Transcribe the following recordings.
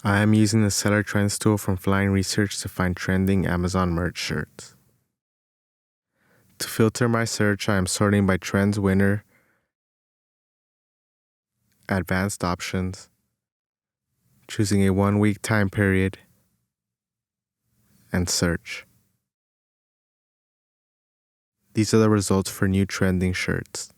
I am using the Seller Trends tool from Flying Research to find trending Amazon merch shirts. To filter my search, I am sorting by Trends Winner, Advanced Options, choosing a 1-week time period, and Search. These are the results for new trending shirts.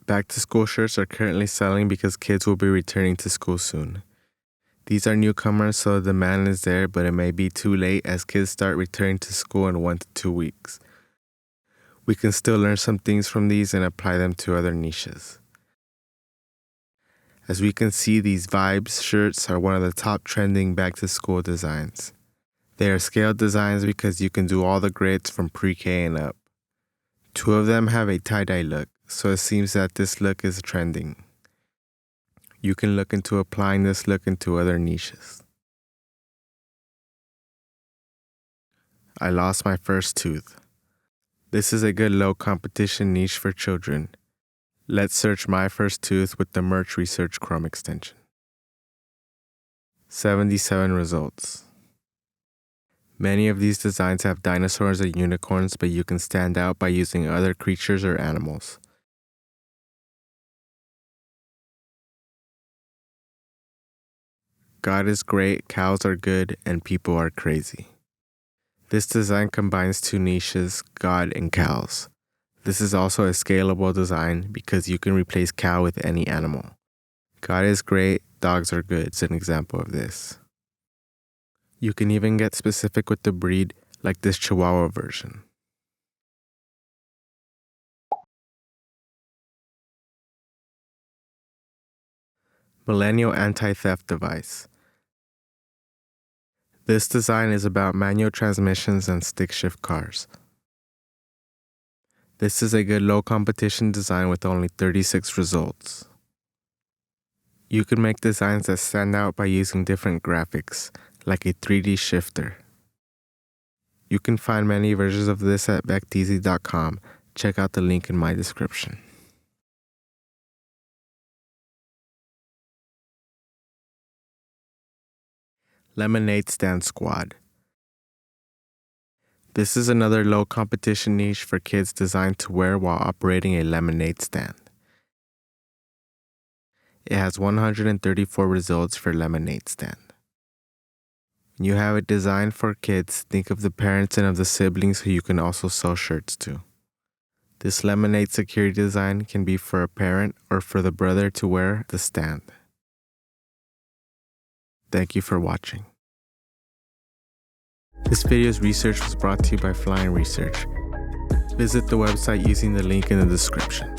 Back-to-school shirts are currently selling because kids will be returning to school soon. These are newcomers, so the demand is there, but it may be too late as kids start returning to school in 1 to 2 weeks. We can still learn some things from these and apply them to other niches. As we can see, these Vibes shirts are one of the top trending back-to-school designs. They are scaled designs because you can do all the grades from pre-K and up. 2 of them have a tie-dye look, so it seems that this look is trending. You can look into applying this look into other niches. I lost my first tooth. This is a good low competition niche for children. Let's search my first tooth with the Merch Research Chrome extension. 77 results. Many of these designs have dinosaurs and unicorns, but you can stand out by using other creatures or animals. God is great, cows are good, and people are crazy. This design combines 2 niches, God and cows. This is also a scalable design because you can replace cow with any animal. God is great, dogs are good is an example of this. You can even get specific with the breed, like this Chihuahua version. Millennial Anti-Theft Device. This design is about manual transmissions and stick-shift cars. This is a good low competition design with only 36 results. You can make designs that stand out by using different graphics, like a 3D shifter. You can find many versions of this at becteasy.com. Check out the link in my description. Lemonade Stand Squad. This is another low competition niche for kids designed to wear while operating a lemonade stand. It has 134 results for lemonade stand. When you have it designed for kids, think of the parents and of the siblings who you can also sell shirts to. This lemonade security design can be for a parent or for the brother to wear the stand. Thank you for watching. This video's research was brought to you by Flying Research. Visit the website using the link in the description.